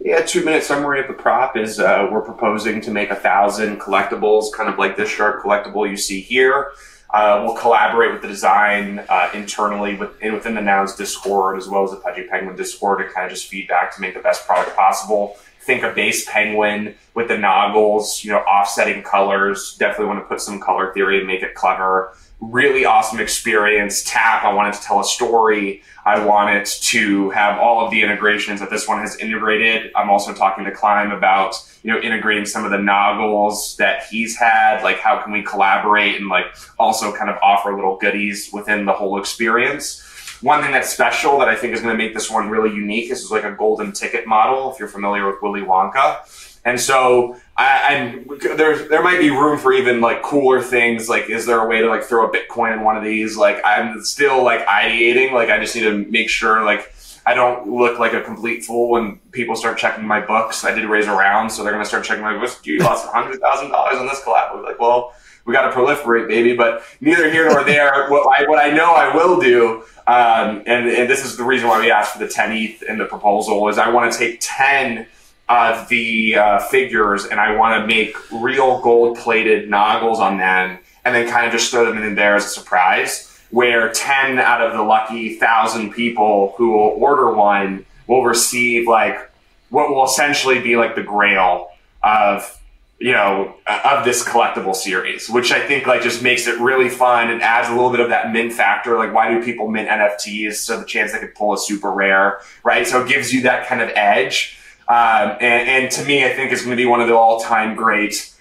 Yeah, 2-minute summary of the prop is we're proposing to make 1,000 collectibles, kind of like this shark collectible you see here. We'll collaborate with the design internally within the Nouns Discord, as well as the Pudgy Penguin Discord, and kind of just feedback to make the best product possible. Think a base penguin with the Noggles, you know, offsetting colors. Definitely want to put some color theory and make it clever. Really awesome experience. Tap, I want it to tell a story. I want it to have all of the integrations that this one has integrated. I'm also talking to Klim about, you know, integrating some of the Noggles that he's had. Like, how can we collaborate and like also kind of offer little goodies within the whole experience. One thing that's special that I think is going to make this one really unique is like a golden ticket model, if you're familiar with Willy Wonka. And so there might be room for even like cooler things. Like, is there a way to like throw a Bitcoin in one of these? Like, I'm still like ideating. Like, I just need to make sure like I don't look like a complete fool when people start checking my books. I did raise a round, so they're going to start checking my books. You lost $100,000 on this collab. Like, well, we got to proliferate, baby. But neither here nor there. What I know I will do, and this is the reason why we asked for the 10 ETH in the proposal, is I want to take 10 of the figures and I want to make real gold-plated Noggles on them, and then kind of just throw them in there as a surprise, where 10 out of the lucky 1,000 people who will order one will receive like what will essentially be like the grail of, you know, of this collectible series, which I think like just makes it really fun and adds a little bit of that mint factor. Like, why do people mint NFTs? So the chance they could pull a super rare, right? So it gives you that kind of edge. And to me, I think it's going to be one of the all-time great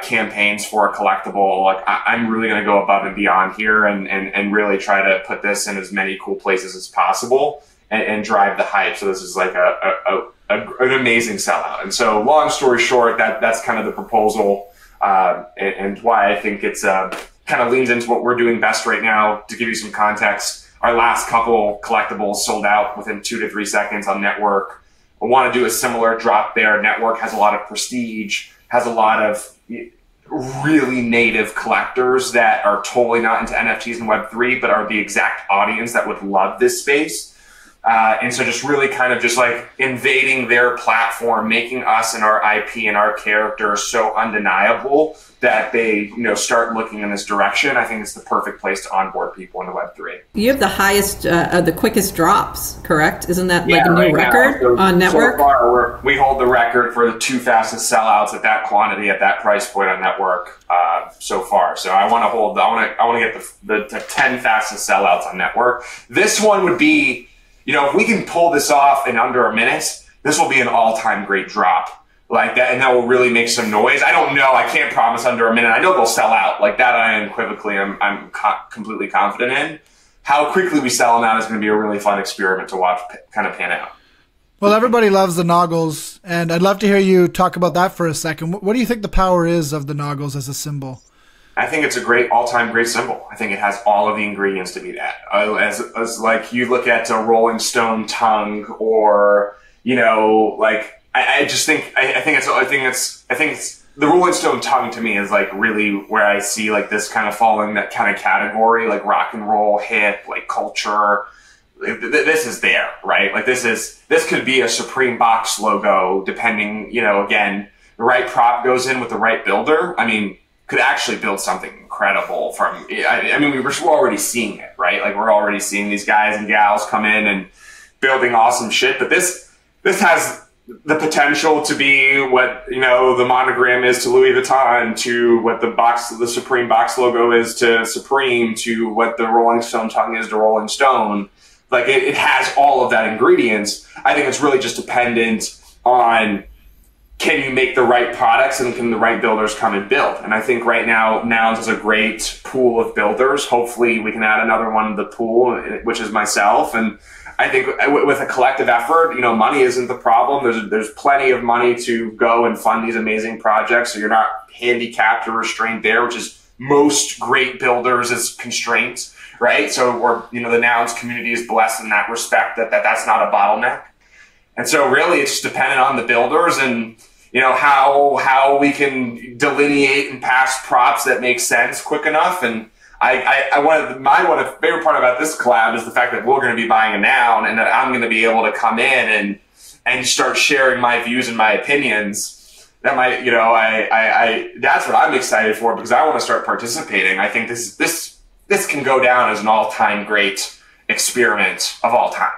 campaigns for a collectible. Like, I'm really going to go above and beyond here and really try to put this in as many cool places as possible and drive the hype. So this is like an amazing sellout. And so, long story short, that's kind of the proposal, and why I think it's kind of leans into what we're doing best right now. To give you some context, our last couple collectibles sold out within 2 to 3 seconds on Network. I want to do a similar drop there. Network has a lot of prestige, has a lot of really native collectors that are totally not into NFTs and Web3, but are the exact audience that would love this space. And so just really kind of just like invading their platform, making us and our IP and our character so undeniable that they, you know, start looking in this direction. I think it's the perfect place to onboard people into Web3. You have the highest, the quickest drops, correct? Isn't that like a new record on Network? So far, we hold the record for the 2 fastest sellouts at that quantity at that price point on Network so far. So I want to hold, I want to get the 10 fastest sellouts on Network. This one would be, you know, if we can pull this off in under a minute, this will be an all-time great drop like that, and that will really make some noise. I don't know. I can't promise under a minute. I know they'll sell out like that. I'm completely confident in. How quickly we sell them out is going to be a really fun experiment to watch kind of pan out. Well, everybody loves the Noggles, and I'd love to hear you talk about that for a second. What do you think the power is of the Noggles as a symbol? I think it's a great, all-time great symbol. I think it has all of the ingredients to be that. As like you look at a Rolling Stone tongue, or, you know, like I just think I think it's the Rolling Stone tongue to me is like really where I see like this kind of falling that kind of category, like rock and roll, hip, like culture. This is there, right? Like this could be a Supreme box logo, depending, you know, again, the right prop goes in with the right builder. I mean, could actually build something incredible from, I mean, we're already seeing it, right? Like, we're already seeing these guys and gals come in and building awesome shit. But this has the potential to be what, you know, the monogram is to Louis Vuitton, to what the Supreme box logo is to Supreme, to what the Rolling Stone tongue is to Rolling Stone. Like, it has all of that ingredients. I think it's really just dependent on, can you make the right products and can the right builders come and build? And I think right now, Nouns is a great pool of builders. Hopefully we can add another one to the pool, which is myself. And I think with a collective effort, you know, money isn't the problem. There's plenty of money to go and fund these amazing projects. So you're not handicapped or restrained there, which is most great builders is constraints, right? So you know, the Nouns community is blessed in that respect, that's not a bottleneck. And so really it's just dependent on the builders and, you know, how we can delineate and pass props that make sense quick enough. And my favorite part about this collab is the fact that we're going to be buying a noun and that I'm going to be able to come in and start sharing my views and my opinions. That might, you know, that's what I'm excited for, because I want to start participating. I think this this can go down as an all-time great experiment of all time.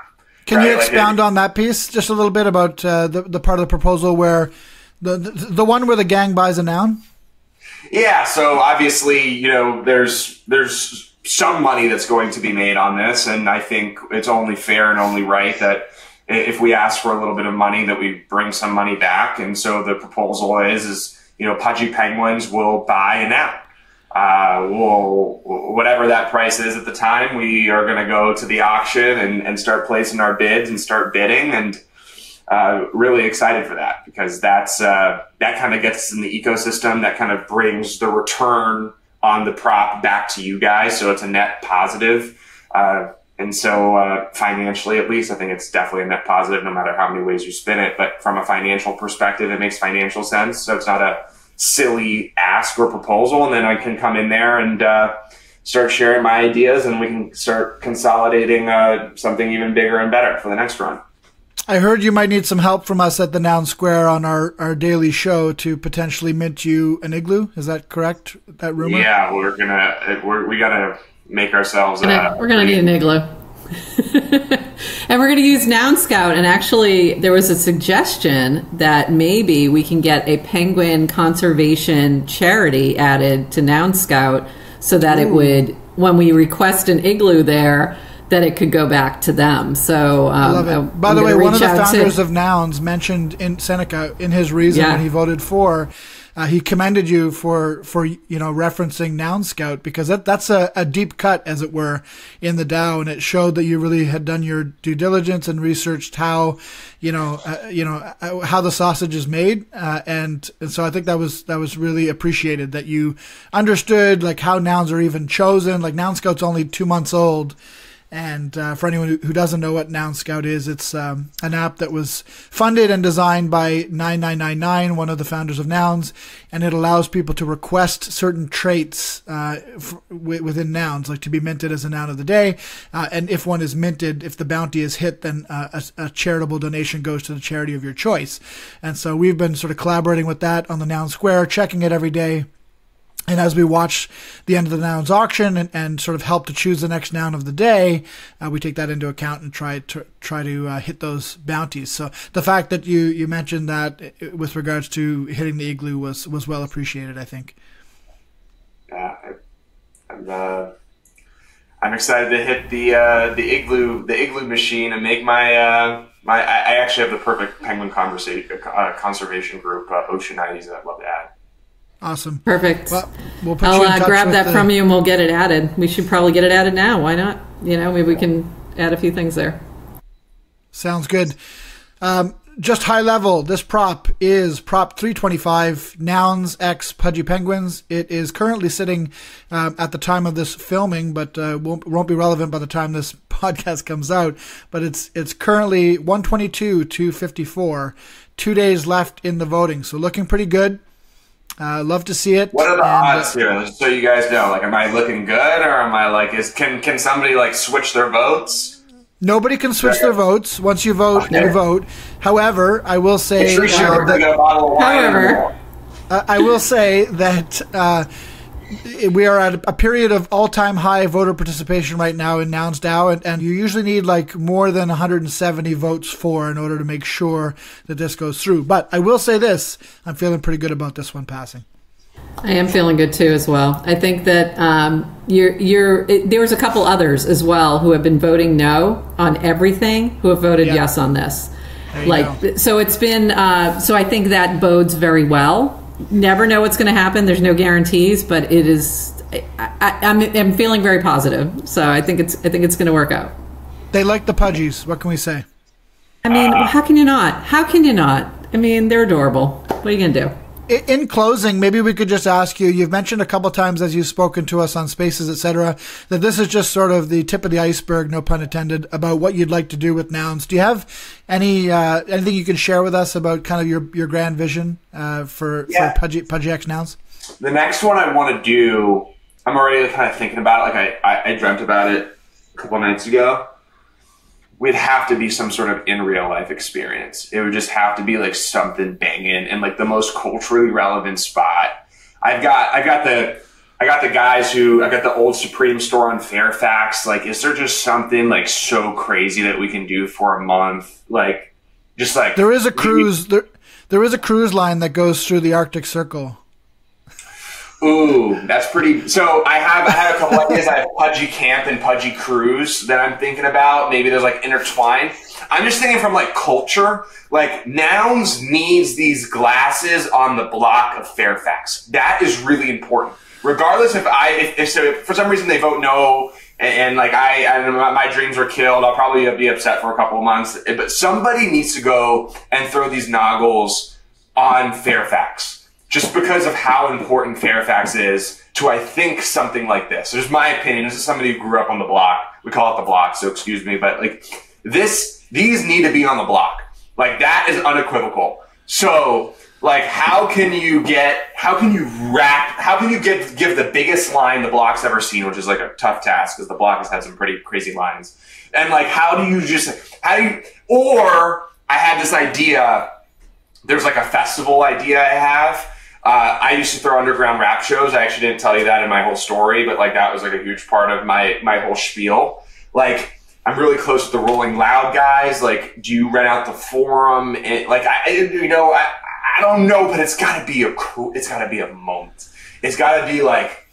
Can you expound on that piece just a little bit about the part of the proposal where the one where the gang buys a noun? Yeah, so obviously, you know, there's some money that's going to be made on this, and I think it's only fair and only right that if we ask for a little bit of money, that we bring some money back. And so the proposal is you know, Pudgy Penguins will buy a noun. Whatever that price is at the time, we are going to go to the auction and start placing our bids and start bidding, and really excited for that, because that's that kind of gets us in the ecosystem. That kind of brings the return on the prop back to you guys, so it's a net positive. And so financially, at least, I think it's definitely a net positive, no matter how many ways you spin it. But from a financial perspective, it makes financial sense. So it's not a silly ask or proposal. And then I can come in there and start sharing my ideas, and we can start consolidating something even bigger and better for the next run. I heard you might need some help from us at the Noun Square on our daily show to potentially mint you an igloo. Is that correct? That rumor? Yeah, we gotta make ourselves. We're gonna need an igloo, and we're gonna use Noun Scout. And actually, there was a suggestion that maybe we can get a penguin conservation charity added to Noun Scout, so that it would, when we request an igloo there, that it could go back to them. So, I love it. By the way, one of the founders of Nouns mentioned in Seneca in his reason when he voted for, he commended you for referencing Noun Scout, because that's a deep cut, as it were, in the DAO, and it showed that you really had done your due diligence and researched how how the sausage is made, and so I think that was really appreciated, that you understood like how nouns are even chosen. Like, Noun Scout's only 2 months old. And for anyone who doesn't know what Noun Scout is, it's an app that was funded and designed by 9999, one of the founders of Nouns, and it allows people to request certain traits within nouns, like to be minted as a noun of the day. And if one is minted, if the bounty is hit, then a charitable donation goes to the charity of your choice. And so we've been sort of collaborating with that on the Noun Square, checking it every day. And as we watch the end of the nouns auction and sort of help to choose the next noun of the day, we take that into account and try to hit those bounties. So the fact that you mentioned that with regards to hitting the igloo was well appreciated, I think. Yeah, I'm excited to hit the igloo machine and make my I actually have the perfect penguin conservation group, Oceanites, that I'd love to add. Awesome. Perfect. Well, we'll put I'll grab that from you and we'll get it added. We should probably get it added now. Why not? Maybe we can add a few things there. Sounds good. Just high level, this prop is Prop 325, Nouns X Pudgy Penguins. It is currently sitting at the time of this filming, but won't be relevant by the time this podcast comes out. But it's currently 122-254. 2 days left in the voting, so looking pretty good. Love to see it. What are the odds here? Just so you guys know, like, am I looking good, or am I like, can somebody like switch their votes? Nobody can switch their votes. Once you vote, you vote. However, I will say I will say that we are at a period of all-time high voter participation right now in Nouns DAO, and you usually need like more than 170 votes in order to make sure that this goes through. But I will say this, I'm feeling pretty good about this one passing. I am feeling good too as well. I think that there was a couple others as well who have been voting no on everything, who have voted yes on this. So it's been so I think that bodes very well. Never know what's going to happen. There's no guarantees, but it is. I'm feeling very positive, so I think it's going to work out. They like the Pudgies. What can we say? I mean, how can you not? How can you not? I mean, they're adorable. What are you going to do? In closing, maybe we could just ask you, you've mentioned a couple times as you've spoken to us on Spaces, etc., that this is just sort of the tip of the iceberg, no pun intended, about what you'd like to do with Nouns. Do you have anything you can share with us about kind of your grand vision for Pudgy X Nouns? The next one I want to do, I'm already kind of thinking about it. Like I dreamt about it a couple nights ago. We'd have to be some sort of in real life experience. It would just have to be like something banging and like the most culturally relevant spot. I've got I got the guys who, I got the old Supreme store on Fairfax. Like, is there just something like so crazy that we can do for a month? Like, just like there is a cruise. There is a cruise line that goes through the Arctic Circle. Ooh, that's pretty. So I have a couple ideas. I have Pudgy Camp and Pudgy Cruise that I'm thinking about. Maybe there's like intertwined. I'm just thinking from like culture. Like, Nouns needs these glasses on the block of Fairfax. That is really important. Regardless if for some reason they vote no and like my dreams were killed, I'll probably be upset for a couple of months. But somebody needs to go and throw these Noggles on Fairfax, just because of how important Fairfax is to, I think, something like this. This is my opinion. This is somebody who grew up on the block. We call it the block, so excuse me. But like these need to be on the block. Like, that is unequivocal. So, like, how can you give the biggest line the block's ever seen, which is like a tough task because the block has had some pretty crazy lines. And like, or I had this idea, there's like a festival idea I have. I used to throw underground rap shows. I actually didn't tell you that in my whole story, but like that was like a huge part of my whole spiel. Like, I'm really close with the Rolling Loud guys. Like, do you rent out the Forum? And like, I don't know, but it's gotta be a moment. It's gotta be like,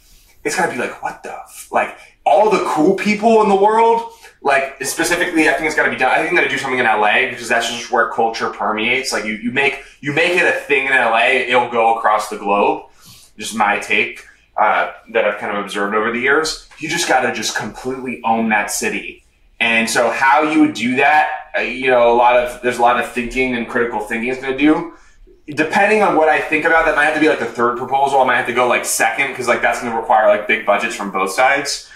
what the, like, all the cool people in the world, like, specifically, I think it's gotta be done. I think I'm gonna do something in LA because that's just where culture permeates. Like, you make it a thing in LA, it'll go across the globe. Just my take, that I've kind of observed over the years. You just gotta just completely own that city. And so how you would do that, there's a lot of thinking and critical thinking is going to do. Depending on what I think about, that might have to be like the third proposal. I might have to go like second because like that's going to require like big budgets from both sides.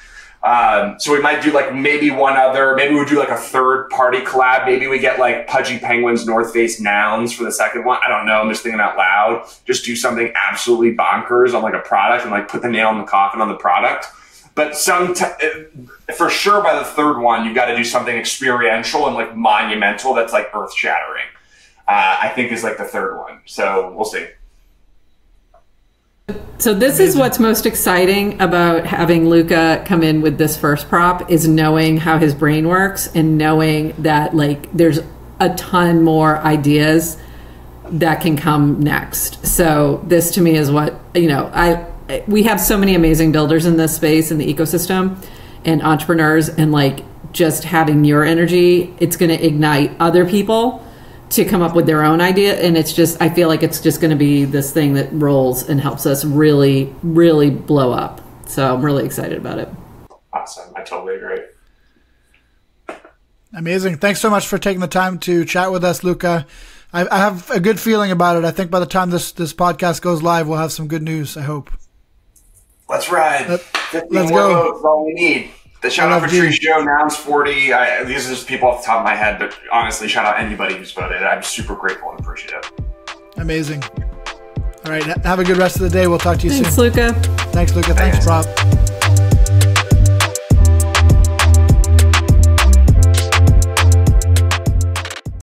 So we might do like maybe we'll do like a third party collab. Maybe we get like Pudgy Penguins, North Face Nouns for the second one. I don't know. I'm just thinking out loud. Just do something absolutely bonkers on like a product and like put the nail in the coffin on the product. But for sure by the third one, you've got to do something experiential and like monumental that's like earth shattering. I think is like the third one. So we'll see. So this is what's most exciting about having Luca come in with this first prop, is knowing how his brain works and knowing that like there's a ton more ideas that can come next. So this to me is what, we have so many amazing builders in this space, in the ecosystem, and entrepreneurs, and like just having your energy, it's going to ignite other people to come up with their own idea. And it's just, I feel like it's just going to be this thing that rolls and helps us really, really blow up. So I'm really excited about it. Awesome. I totally agree. Amazing. Thanks so much for taking the time to chat with us, Luca. I have a good feeling about it. I think by the time this podcast goes live, we'll have some good news, I hope. Let's ride. 50 Let's more go. votes is all we need. The shout out for Tree Show, Nouns 40. These are just people off the top of my head, but honestly, shout out anybody who's voted. I'm super grateful and appreciative. Amazing. All right. Have a good rest of the day. We'll talk to you soon. Thanks, Luca. Thanks, Luca. Thanks, Prop.